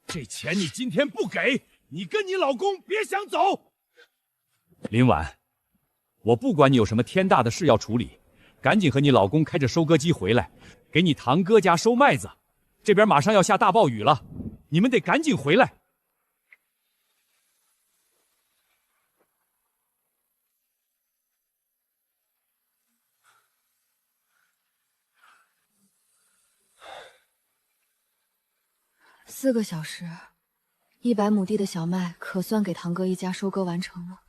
这钱你今天不给，你跟你老公别想走。林婉，我不管你有什么天大的事要处理，赶紧和你老公开着收割机回来，给你堂哥家收麦子。这边马上要下大暴雨了，你们得赶紧回来。4个小时，100亩地的小麦可算给堂哥一家收割完成了。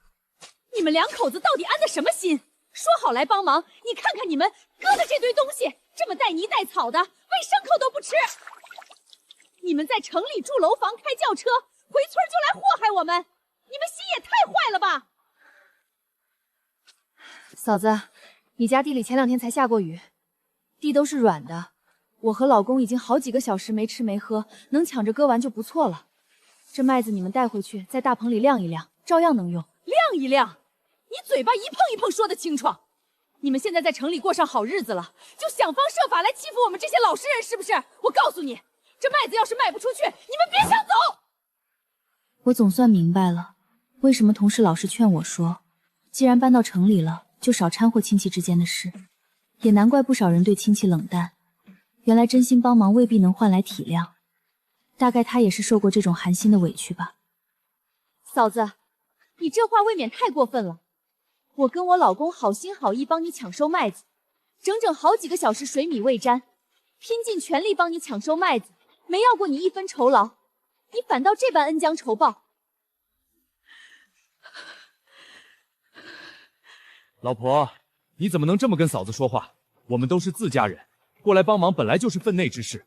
你们两口子到底安的什么心？说好来帮忙，你看看你们割的这堆东西，这么带泥带草的，喂牲口都不吃。你们在城里住楼房、开轿车，回村就来祸害我们，你们心也太坏了吧！嫂子，你家地里前2天才下过雨，地都是软的。我和老公已经好几个小时没吃没喝，能抢着割完就不错了。这麦子你们带回去，在大棚里晾一晾，照样能用。晾一晾，你嘴巴一碰一碰说得清楚。你们现在在城里过上好日子了，就想方设法来欺负我们这些老实人，是不是？我告诉你，这麦子要是卖不出去，你们别想走。我总算明白了，为什么同事老是劝我说，既然搬到城里了，就少掺和亲戚之间的事。也难怪不少人对亲戚冷淡。原来真心帮忙未必能换来体谅，大概他也是受过这种寒心的委屈吧。嫂子，你这话未免太过分了。我跟我老公好心好意帮你抢收麦子，整整好几个小时水米未沾，拼尽全力帮你抢收麦子，没要过你1分酬劳，你反倒这般恩将仇报。老婆，你怎么能这么跟嫂子说话？我们都是自家人。过来帮忙本来就是分内之事，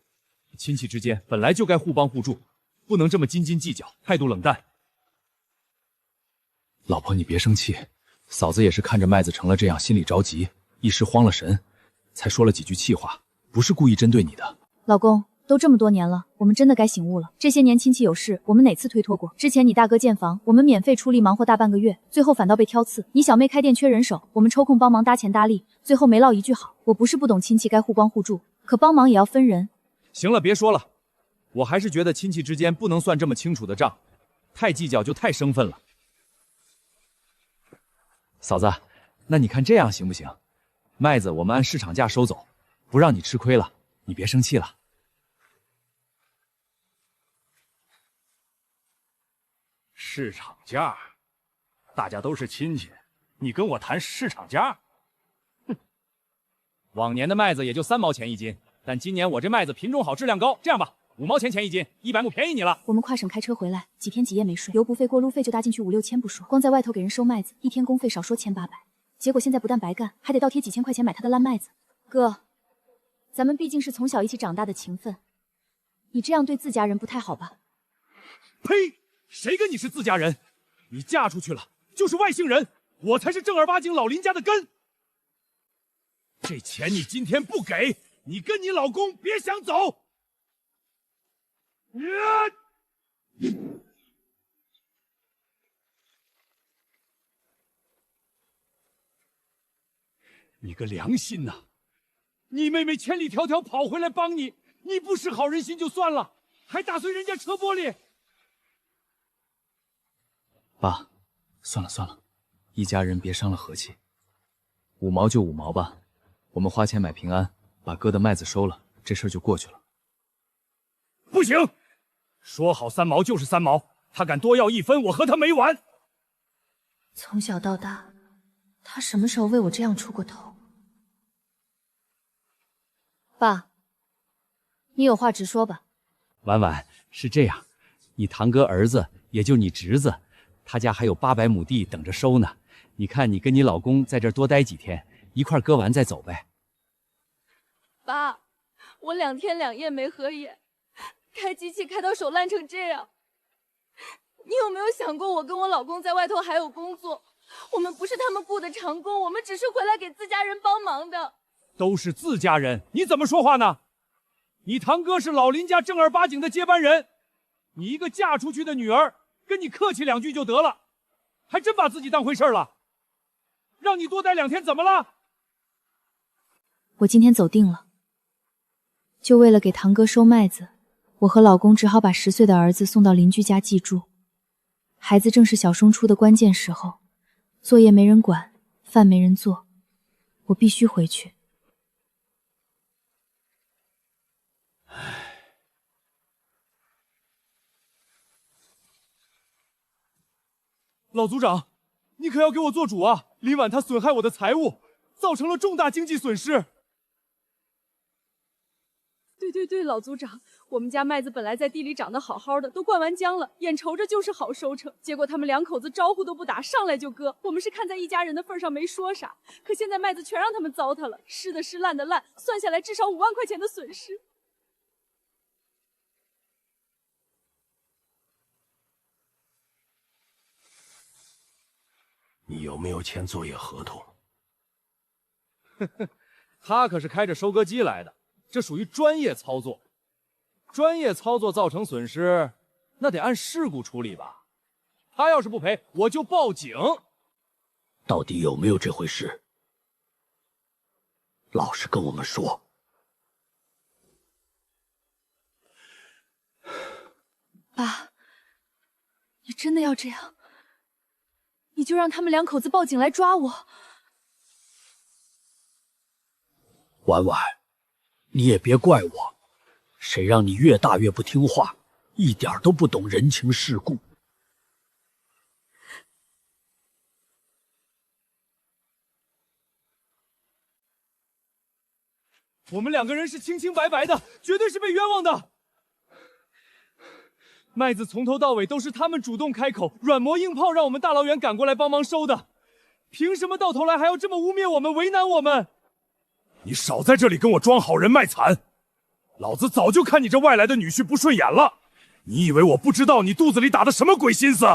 亲戚之间本来就该互帮互助，不能这么斤斤计较，态度冷淡。老婆，你别生气，嫂子也是看着麦子成了这样，心里着急，一时慌了神，才说了几句气话，不是故意针对你的。老公，都这么多年了，我们真的该醒悟了。这些年亲戚有事，我们哪次推脱过？之前你大哥建房，我们免费出力忙活大半个月，最后反倒被挑刺。你小妹开店缺人手，我们抽空帮忙搭钱搭力，最后没落一句好。我不是不懂亲戚该互帮互助，可帮忙也要分人。行了，别说了，我还是觉得亲戚之间不能算这么清楚的账，太计较就太生分了。嫂子，那你看这样行不行？麦子我们按市场价收走，不让你吃亏了，你别生气了。市场价，大家都是亲戚，你跟我谈市场价？哼，往年的麦子也就3毛钱一斤，但今年我这麦子品种好，质量高。这样吧，5毛钱钱一斤，100亩便宜你了。我们跨省开车回来，几天几夜没睡，油不费过路费就搭进去5、6千不说，光在外头给人收麦子，1天工费少说1800，结果现在不但白干，还得倒贴几千块钱买他的烂麦子。哥，咱们毕竟是从小一起长大的情分，你这样对自家人不太好吧？呸！谁跟你是自家人？你嫁出去了就是外姓人，我才是正儿八经老林家的根。这钱你今天不给，你跟你老公别想走。你个良心呐！你妹妹千里迢迢跑回来帮你，你不识好人心就算了，还打碎人家车玻璃。爸，算了算了，一家人别伤了和气，5毛就5毛吧，我们花钱买平安，把哥的麦子收了，这事儿就过去了。不行，说好3毛就是3毛，他敢多要1分，我和他没完。从小到大，他什么时候为我这样出过头？爸，你有话直说吧。婉婉，是这样，你堂哥儿子也就你侄子，他家还有800亩地等着收呢。你看你跟你老公在这儿多待几天，一块割完再走呗。爸，我2天2夜没合眼，开机器开到手烂成这样。你有没有想过，我跟我老公在外头还有工作，我们不是他们雇的长工，我们只是回来给自家人帮忙的。都是自家人，你怎么说话呢？你堂哥是老林家正儿八经的接班人，你一个嫁出去的女儿，跟你客气2句就得了，还真把自己当回事了。让你多待2天怎么了？我今天走定了，就为了给堂哥收麦子，我和老公只好把10岁的儿子送到邻居家寄住。孩子正是小升初的关键时候，作业没人管，饭没人做，我必须回去。老组长，你可要给我做主啊！林婉她损害我的财物，造成了重大经济损失。对，老组长，我们家麦子本来在地里长得好好的，都灌完浆了，眼瞅着就是好收成，结果他们2口子招呼都不打，上来就割。我们是看在一家人的份上没说啥，可现在麦子全让他们糟蹋了，湿的湿，烂的烂，算下来至少5万块钱的损失。你有没有签作业合同？他可是开着收割机来的，这属于专业操作。专业操作造成损失，那得按事故处理吧？他要是不赔，我就报警。到底有没有这回事？老实跟我们说。爸，你真的要这样？你就让他们2口子报警来抓我。婉婉，你也别怪我，谁让你越大越不听话，一点都不懂人情世故。我们2个人是清清白白的，绝对是被冤枉的。麦子从头到尾都是他们主动开口，软磨硬泡让我们大老远赶过来帮忙收的，凭什么到头来还要这么污蔑我们，为难我们？你少在这里跟我装好人卖惨！老子早就看你这外来的女婿不顺眼了，你以为我不知道你肚子里打的什么鬼心思？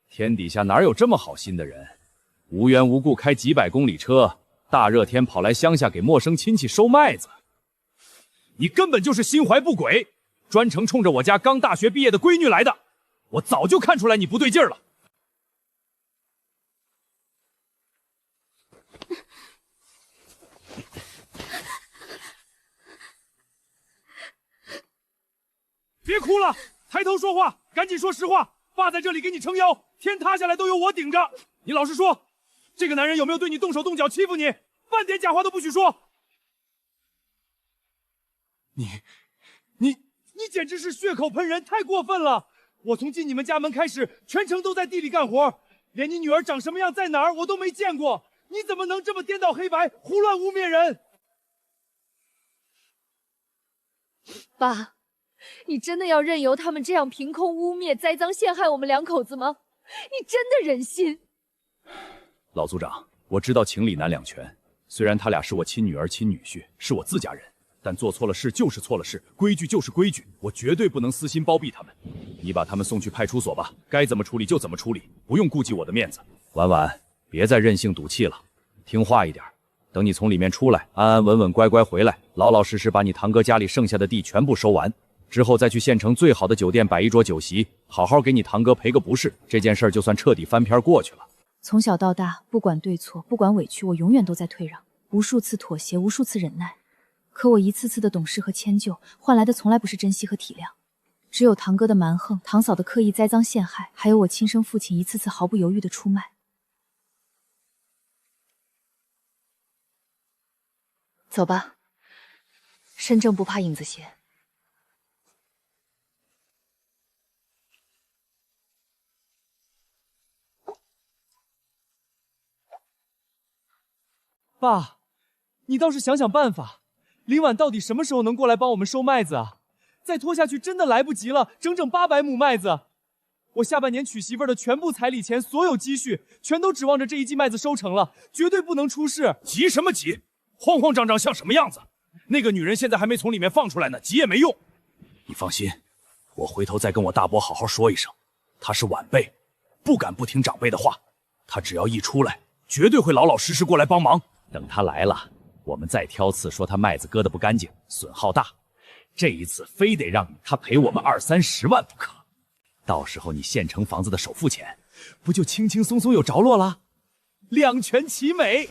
天底下哪有这么好心的人？无缘无故开几百公里车，大热天跑来乡下给陌生亲戚收麦子，你根本就是心怀不轨，专程冲着我家刚大学毕业的闺女来的。我早就看出来你不对劲儿了。别哭了，抬头说话，赶紧说实话。爸在这里给你撑腰，天塌下来都由我顶着。你老实说，这个男人有没有对你动手动脚欺负你？半点假话都不许说。你简直是血口喷人，太过分了！我从进你们家门开始，全程都在地里干活，连你女儿长什么样，在哪儿我都没见过。你怎么能这么颠倒黑白，胡乱污蔑人？爸，你真的要任由他们这样凭空污蔑、栽赃陷害我们2口子吗？你真的忍心？老组长，我知道情理难两全，虽然他俩是我亲女儿亲女婿，是我自家人，但做错了事就是错了事，规矩就是规矩，我绝对不能私心包庇他们。你把他们送去派出所吧，该怎么处理就怎么处理，不用顾及我的面子。婉婉，别再任性赌气了，听话一点。等你从里面出来，安安稳稳乖乖回来，老老实实把你堂哥家里剩下的地全部收完，之后再去县城最好的酒店摆一桌酒席，好好给你堂哥赔个不是，这件事儿就算彻底翻篇过去了。从小到大，不管对错，不管委屈，我永远都在退让，无数次妥协，无数次忍耐。可我一次次的懂事和迁就，换来的从来不是珍惜和体谅，只有堂哥的蛮横，堂嫂的刻意栽赃陷害，还有我亲生父亲一次次毫不犹豫的出卖。走吧，身正不怕影子斜。爸，你倒是想想办法，林婉到底什么时候能过来帮我们收麦子啊？再拖下去真的来不及了，整整800亩麦子。我下半年娶媳妇儿的全部彩礼钱，所有积蓄，全都指望着这一季麦子收成了，绝对不能出事。急什么急？慌慌张张像什么样子？那个女人现在还没从里面放出来呢，急也没用。你放心，我回头再跟我大伯好好说一声，他是晚辈，不敢不听长辈的话。他只要一出来，绝对会老老实实过来帮忙。等他来了，我们再挑刺说他麦子割得不干净，损耗大。这一次非得让他赔我们20-30万不可。到时候你县城房子的首付钱，不就轻轻松松有着落了？两全其美。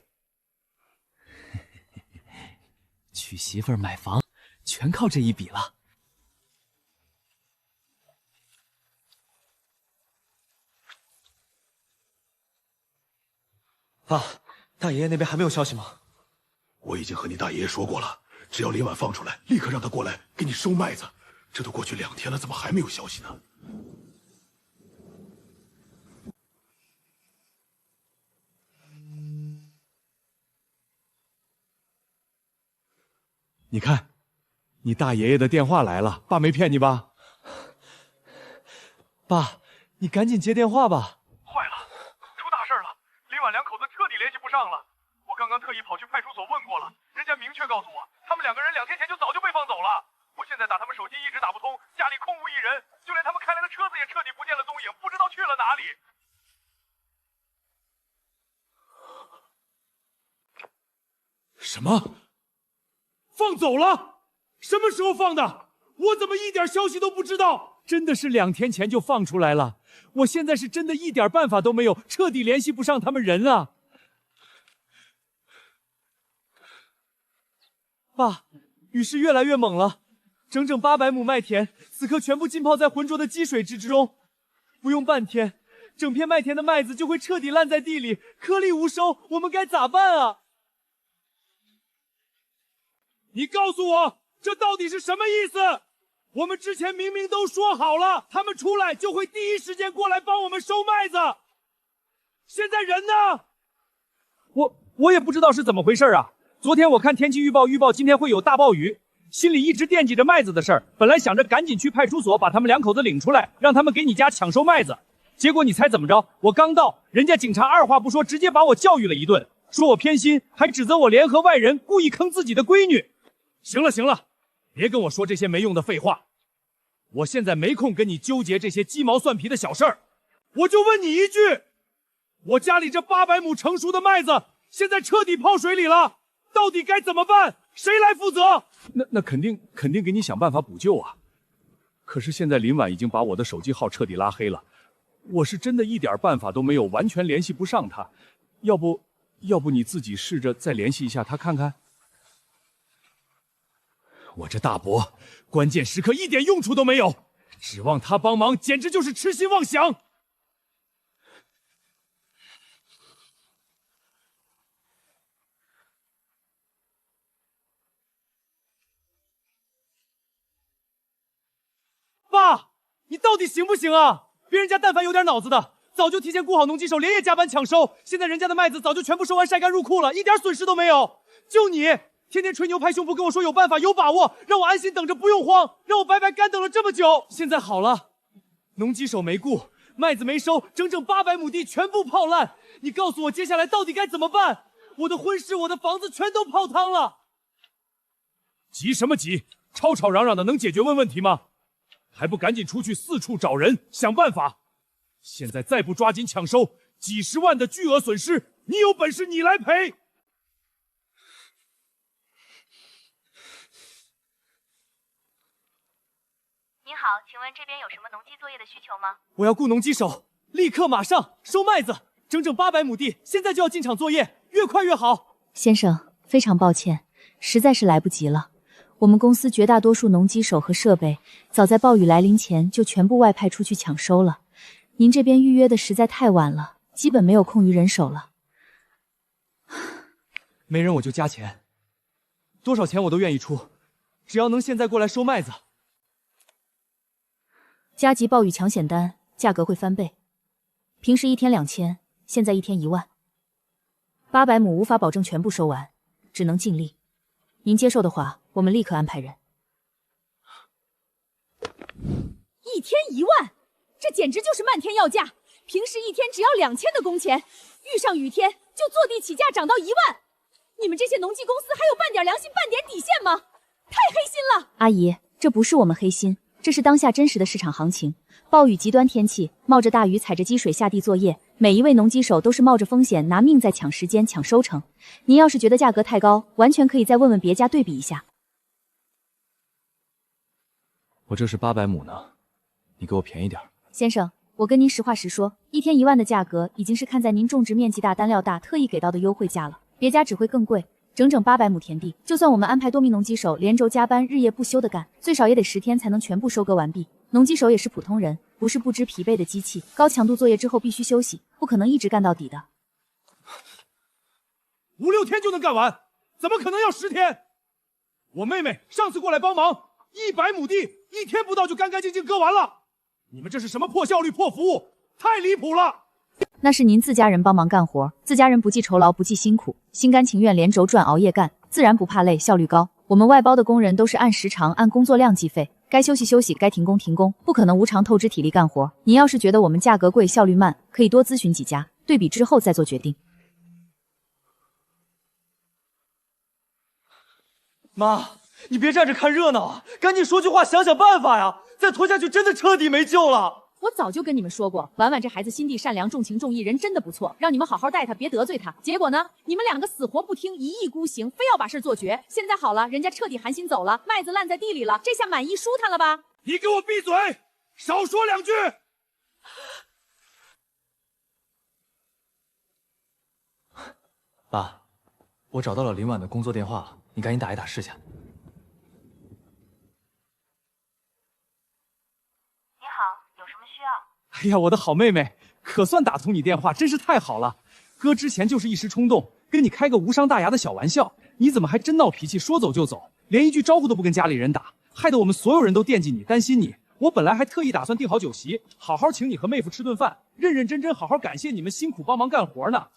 娶媳妇儿买房，全靠这一笔了。爸，大爷爷那边还没有消息吗？我已经和你大爷爷说过了，只要林婉放出来，立刻让他过来给你收麦子。这都过去2天了，怎么还没有消息呢？你看，你大爷爷的电话来了，爸没骗你吧？爸，你赶紧接电话吧。坏了，出大事了！林婉两口子彻底联系不上了。我刚刚特意跑去派出所问过了，人家明确告诉我，他们2个人2天前就早就被放走了。我现在打他们手机一直打不通，家里空无一人，就连他们开来的车子也彻底不见了踪影，不知道去了哪里。什么？放走了？什么时候放的？我怎么一点消息都不知道？真的是2天前就放出来了。我现在是真的一点办法都没有，彻底联系不上他们人了。爸，雨势越来越猛了，整整800亩麦田，此刻全部浸泡在浑浊的积水之中。不用半天，整片麦田的麦子就会彻底烂在地里，颗粒无收。我们该咋办啊？你告诉我，这到底是什么意思？我们之前明明都说好了，他们出来就会第一时间过来帮我们收麦子。现在人呢？我也不知道是怎么回事啊。昨天我看天气预报今天会有大暴雨，心里一直惦记着麦子的事儿，本来想着赶紧去派出所把他们2口子领出来，让他们给你家抢收麦子。结果你猜怎么着？我刚到，人家警察二话不说，直接把我教育了一顿，说我偏心，还指责我联合外人故意坑自己的闺女。行了，别跟我说这些没用的废话，我现在没空跟你纠结这些鸡毛蒜皮的小事儿。我就问你一句，我家里这800亩成熟的麦子现在彻底泡水里了，到底该怎么办？谁来负责？那肯定给你想办法补救啊。可是现在林婉已经把我的手机号彻底拉黑了，我是真的一点办法都没有，完全联系不上她。要不你自己试着再联系一下她看看。我这大伯关键时刻一点用处都没有，指望他帮忙简直就是痴心妄想。爸，你到底行不行啊？别人家但凡有点脑子的，早就提前雇好农机手，连夜加班抢收。现在人家的麦子早就全部收完，晒干入库了，一点损失都没有。就你天天吹牛拍胸脯跟我说有办法有把握，让我安心等着不用慌，让我白白干等了这么久。现在好了，农机手没雇，麦子没收，整整800亩地全部泡烂。你告诉我接下来到底该怎么办？我的婚事，我的房子全都泡汤了。急什么急？吵吵嚷嚷的能解决问题吗？还不赶紧出去四处找人想办法！现在再不抓紧抢收，几十万的巨额损失，你有本事你来赔！您好，请问这边有什么农机作业的需求吗？我要雇农机手，立刻马上收麦子，整整800亩地，现在就要进场作业，越快越好。先生，非常抱歉，实在是来不及了。我们公司绝大多数农机手和设备，早在暴雨来临前就全部外派出去抢收了。您这边预约的实在太晚了，基本没有空余人手了。没人我就加钱，多少钱我都愿意出，只要能现在过来收麦子。加急暴雨抢险单，价格会翻倍。平时1天2000，现在1天1万。800亩无法保证全部收完，只能尽力。您接受的话，我们立刻安排人。1天1万，这简直就是漫天要价。平时1天只要2000的工钱，遇上雨天就坐地起价涨到1万。你们这些农技公司还有半点良心、半点底线吗？太黑心了！阿姨，这不是我们黑心，这是当下真实的市场行情。暴雨极端天气，冒着大雨踩着积水下地作业，每一位农机手都是冒着风险拿命在抢时间、抢收成。您要是觉得价格太高，完全可以再问问别家对比一下。我这是800亩呢，你给我便宜点。先生，我跟您实话实说，1天1万的价格已经是看在您种植面积大、单料大特意给到的优惠价了，别家只会更贵。整整整800亩田地，就算我们安排多名农机手连轴加班，日夜不休的干，最少也得10天才能全部收割完毕。农机手也是普通人，不是不知疲惫的机器，高强度作业之后必须休息，不可能一直干到底的。5、6天就能干完，怎么可能要10天？我妹妹上次过来帮忙，100亩地1天不到就干干净净割完了。你们这是什么破效率、破服务？太离谱了！那是您自家人帮忙干活，自家人不计酬劳，不计辛苦，心甘情愿连轴转，熬夜干，自然不怕累，效率高。我们外包的工人都是按时长、按工作量计费，该休息休息，该停工停工，不可能无偿透支体力干活。您要是觉得我们价格贵、效率慢，可以多咨询几家，对比之后再做决定。妈，你别站着看热闹啊，赶紧说句话，想想办法呀！再拖下去，真的彻底没救了。我早就跟你们说过，婉婉这孩子心地善良、重情重义，人真的不错，让你们好好带他，别得罪他。结果呢，你们2个死活不听，一意孤行，非要把事做绝。现在好了，人家彻底寒心走了，麦子烂在地里了，这下满意舒坦了吧？你给我闭嘴，少说2句。爸，我找到了林婉的工作电话了，你赶紧打一打试下。哎呀，我的好妹妹，可算打通你电话，真是太好了。哥之前就是一时冲动，跟你开个无伤大雅的小玩笑，你怎么还真闹脾气，说走就走，连一句招呼都不跟家里人打，害得我们所有人都惦记你，担心你。我本来还特意打算订好酒席，好好请你和妹夫吃顿饭，认认真真好好感谢你们辛苦帮忙干活呢。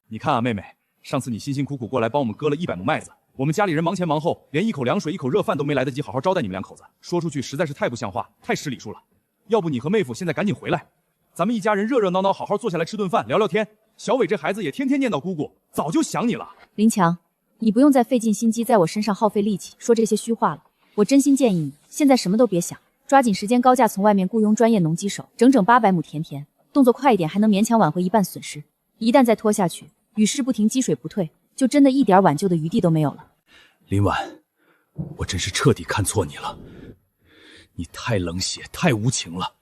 你看啊，妹妹，上次你辛辛苦苦过来帮我们割了100亩麦子，我们家里人忙前忙后，连一口凉水、一口热饭都没来得及好好招待你们2口子，说出去实在是太不像话，太失礼数了。要不你和妹夫现在赶紧回来，咱们一家人热热闹闹好好坐下来吃顿饭，聊聊天。小伟这孩子也天天念叨姑姑，早就想你了。林强，你不用再费尽心机在我身上耗费力气说这些虚话了。我真心建议你现在什么都别想，抓紧时间高价从外面雇佣专业农机手，整整800亩田田，动作快一点还能勉强挽回一半损失。一旦再拖下去，雨势不停，积水不退，就真的一点挽救的余地都没有了。林婉，我真是彻底看错你了，你太冷血，太无情了。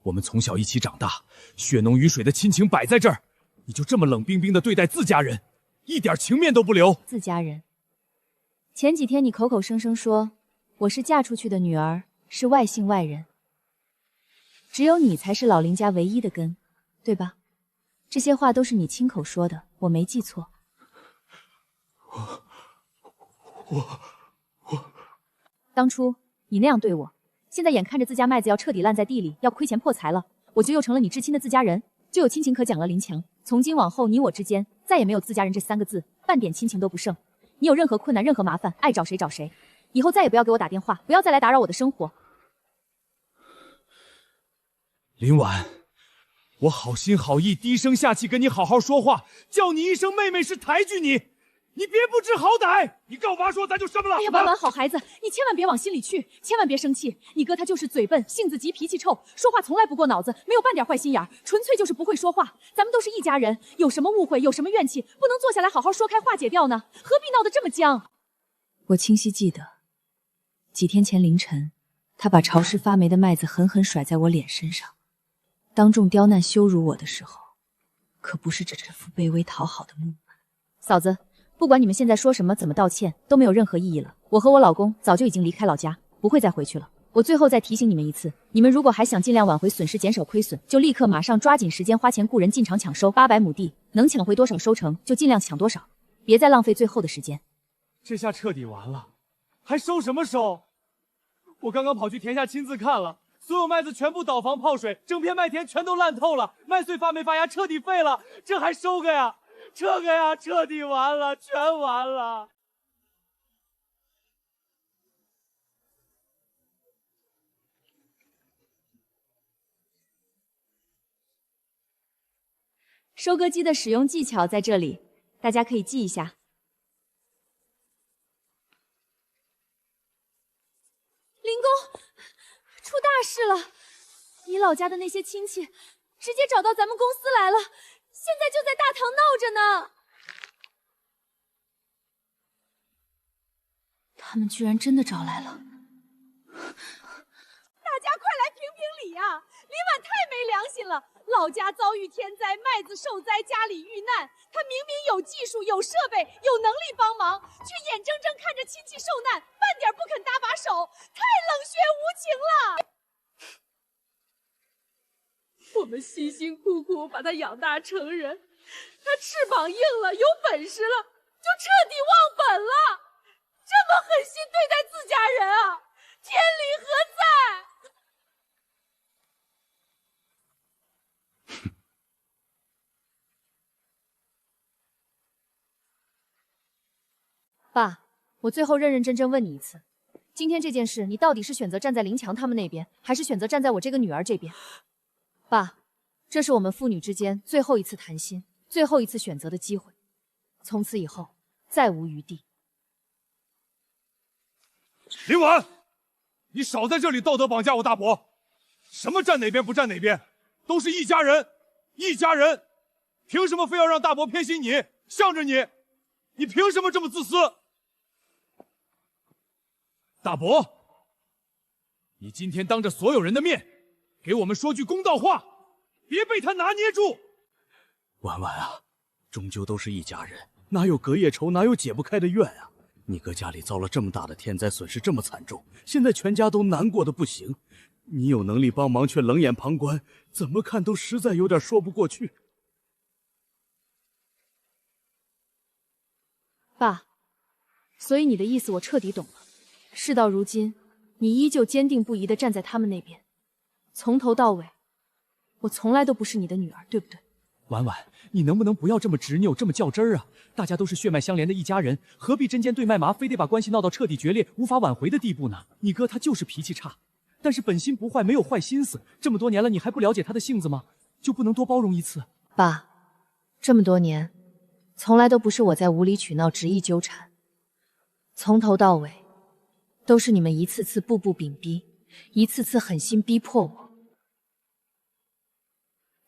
我们从小一起长大，血浓于水的亲情摆在这儿，你就这么冷冰冰的对待自家人，一点情面都不留。自家人？前几天你口口声声说我是嫁出去的女儿，是外姓外人，只有你才是老林家唯一的根，对吧？这些话都是你亲口说的，我没记错。当初你那样对我，现在眼看着自家麦子要彻底烂在地里，要亏钱破财了，我就又成了你至亲的自家人，就有亲情可讲了。林强，从今往后你我之间再也没有自家人这3个字，半点亲情都不剩。你有任何困难、任何麻烦，爱找谁找谁，以后再也不要给我打电话，不要再来打扰我的生活。林婉，我好心好意，低声下气跟你好好说话，叫你一声妹妹是抬举你，你别不知好歹！你告发说咱就什么了？哎呀，婉婉好孩子，你千万别往心里去，千万别生气。你哥他就是嘴笨、性子急、脾气臭，说话从来不过脑子，没有半点坏心眼，纯粹就是不会说话。咱们都是一家人，有什么误会，有什么怨气，不能坐下来好好说开化解掉呢？何必闹得这么僵？我清晰记得，几天前凌晨，他把潮湿发霉的麦子狠狠甩在我脸身上，当众刁难羞辱我的时候，可不是这副卑微讨好的木马。嫂子，不管你们现在说什么，怎么道歉，都没有任何意义了。我和我老公早就已经离开老家，不会再回去了。我最后再提醒你们一次，你们如果还想尽量挽回损失，减少亏损，就立刻马上抓紧时间花钱雇人进场抢收800亩地，能抢回多少收成就尽量抢多少，别再浪费最后的时间。这下彻底完了，还收什么收？我刚刚跑去田下亲自看了，所有麦子全部倒房泡水，整片麦田全都烂透了，麦穗发霉发芽，彻底废了，这还收个呀？这个呀，彻底完了，全完了。收割机的使用技巧在这里，大家可以记一下。林公，出大事了！你老家的那些亲戚直接找到咱们公司来了，现在就在大堂闹着呢。他们居然真的找来了！大家快来评评理啊！林婉太没良心了，老家遭遇天灾，麦子受灾，家里遇难，他明明有技术、有设备、有能力帮忙，却眼睁睁看着亲戚受难，半点不肯搭把手，太冷血无情了。我们辛辛苦苦把他养大成人，他翅膀硬了，有本事了，就彻底忘本了。这么狠心对待自家人啊，天理何在？爸，我最后认认真真问你一次，今天这件事，你到底是选择站在林强他们那边，还是选择站在我这个女儿这边？爸，这是我们父女之间最后一次谈心，最后一次选择的机会，从此以后再无余地。林婉，你少在这里道德绑架我大伯！什么站哪边不站哪边，都是一家人，一家人，凭什么非要让大伯偏心你，向着你？你凭什么这么自私？大伯，你今天当着所有人的面，给我们说句公道话，别被他拿捏住。婉婉啊，终究都是一家人，哪有隔夜仇，哪有解不开的怨啊！你哥家里遭了这么大的天灾，损失这么惨重，现在全家都难过的不行，你有能力帮忙却冷眼旁观，怎么看都实在有点说不过去。爸，所以你的意思我彻底懂了。事到如今，你依旧坚定不移地站在他们那边，从头到尾，我从来都不是你的女儿，对不对？婉婉，你能不能不要这么执拗，这么较真儿啊？大家都是血脉相连的一家人，何必针尖对麦芽，非得把关系闹到彻底决裂、无法挽回的地步呢？你哥他就是脾气差，但是本心不坏，没有坏心思。这么多年了，你还不了解他的性子吗？就不能多包容一次？爸，这么多年，从来都不是我在无理取闹、执意纠缠，从头到尾，都是你们一次次步步紧逼，一次次狠心逼迫我。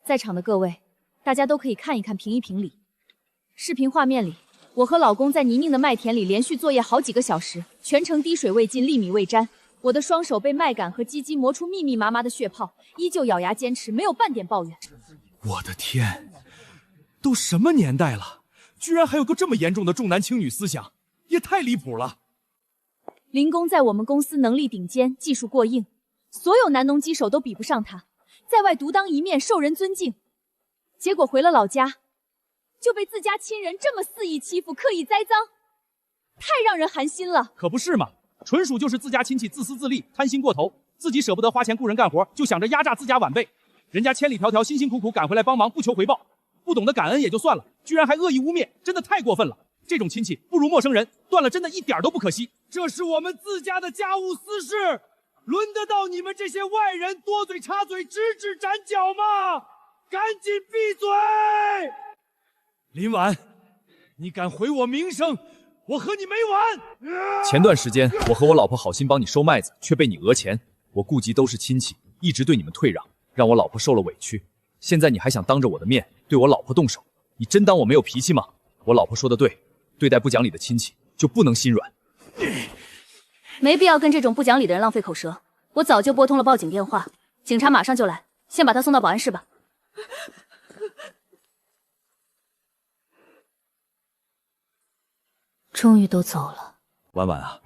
在场的各位，大家都可以看一看，评一评理。视频画面里，我和老公在泥泞的麦田里连续作业好几个小时，全程滴水未进，粒米未沾。我的双手被麦秆和鸡鸡磨出密密麻麻的血泡，依旧咬牙坚持，没有半点抱怨。我的天，都什么年代了，居然还有个这么严重的重男轻女思想，也太离谱了。林工在我们公司能力顶尖，技术过硬，所有男农机手都比不上他，在外独当一面，受人尊敬。结果回了老家，就被自家亲人这么肆意欺负，刻意栽赃，太让人寒心了。可不是嘛，纯属就是自家亲戚自私自利，贪心过头，自己舍不得花钱雇人干活，就想着压榨自家晚辈。人家千里迢迢辛辛苦苦赶回来帮忙，不求回报，不懂得感恩也就算了，居然还恶意污蔑，真的太过分了。这种亲戚不如陌生人，断了真的一点都不可惜。这是我们自家的家务私事，轮得到你们这些外人多嘴插嘴、指指斩脚吗？赶紧闭嘴！林婉，你敢毁我名声，我和你没完！前段时间，我和我老婆好心帮你收麦子，却被你讹钱。我顾及都是亲戚，一直对你们退让，让我老婆受了委屈。现在你还想当着我的面对我老婆动手，你真当我没有脾气吗？我老婆说的对，对待不讲理的亲戚就不能心软。没必要跟这种不讲理的人浪费口舌。我早就拨通了报警电话，警察马上就来，先把他送到保安室吧。终于都走了。婉婉啊，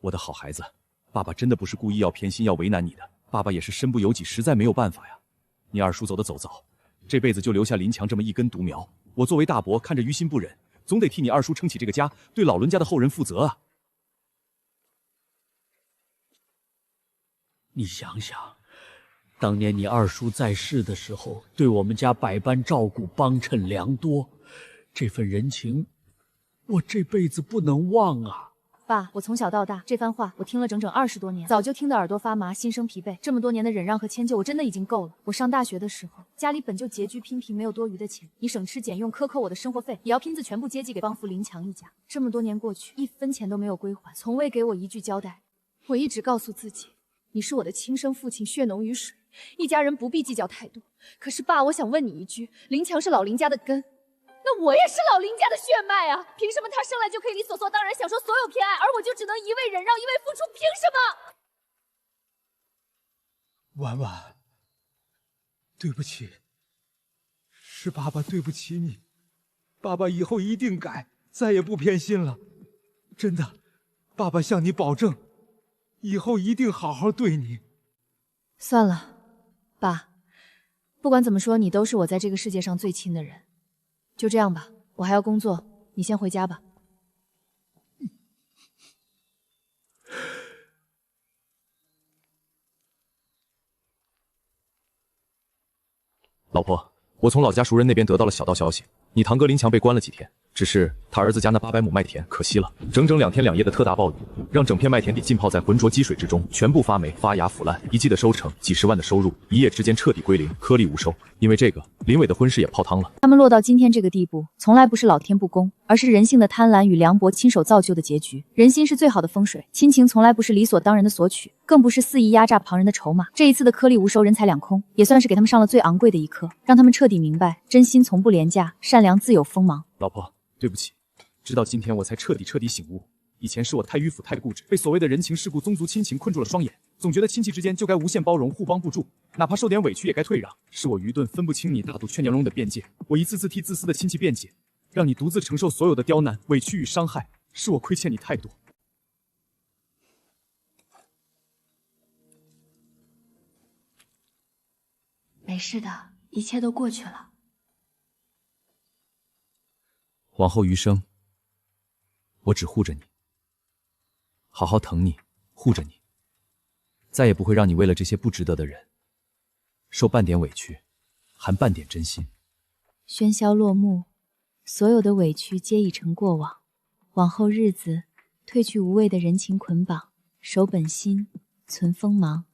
我的好孩子，爸爸真的不是故意要偏心要为难你的，爸爸也是身不由己，实在没有办法呀。你二叔走得走早，这辈子就留下林强这么一根独苗，我作为大伯看着于心不忍，总得替你二叔撑起这个家，对老伦家的后人负责啊。你想想，当年你二叔在世的时候，对我们家百般照顾，帮衬良多，这份人情，我这辈子不能忘啊！爸，我从小到大这番话我听了整整20多年，早就听得耳朵发麻，心生疲惫。这么多年的忍让和迁就，我真的已经够了。我上大学的时候，家里本就拮据娉贫，没有多余的钱，你省吃俭用克扣我的生活费，也要拼自全部接济给帮扶林强一家。这么多年过去，1分钱都没有归还，从未给我一句交代。我一直告诉自己，你是我的亲生父亲，血浓于水，一家人不必计较太多。可是爸，我想问你一句，林强是老林家的根，那我也是老林家的血脉啊！凭什么他生来就可以理所当然享受所有偏爱，而我就只能一味忍让，一味付出？凭什么？婉婉，对不起，是爸爸对不起你，爸爸以后一定改，再也不偏心了。真的，爸爸向你保证，以后一定好好对你。算了，爸，不管怎么说，你都是我在这个世界上最亲的人。就这样吧，我还要工作，你先回家吧。老婆，我从老家熟人那边得到了小道消息，你堂哥林强被关了几天，只是他儿子家那800亩麦田可惜了，整整2天2夜的特大暴雨，让整片麦田地浸泡在浑浊积水之中，全部发霉、发芽、腐烂，一季的收成几10万的收入，一夜之间彻底归零，颗粒无收。因为这个，林伟的婚事也泡汤了。他们落到今天这个地步，从来不是老天不公，而是人性的贪婪与凉薄亲手造就的结局。人心是最好的风水，亲情从来不是理所当然的索取，更不是肆意压榨旁人的筹码。这一次的颗粒无收，人财两空，也算是给他们上了最昂贵的一课，让他们彻底明白，真心从不廉价，善良自有锋芒。老婆，对不起，直到今天我才彻底醒悟，以前是我太迂腐、太固执，被所谓的人情世故、宗族亲情困住了双眼，总觉得亲戚之间就该无限包容、互帮互助，哪怕受点委屈也该退让。是我愚钝，分不清你大度劝娘容的边界，我一次次替自私的亲戚辩解，让你独自承受所有的刁难、委屈与伤害，是我亏欠你太多。没事的，一切都过去了。往后余生，我只护着你，好好疼你，护着你，再也不会让你为了这些不值得的人受半点委屈，含半点真心。喧嚣落幕，所有的委屈皆已成过往，往后日子褪去无谓的人情捆绑，守本心，存锋芒。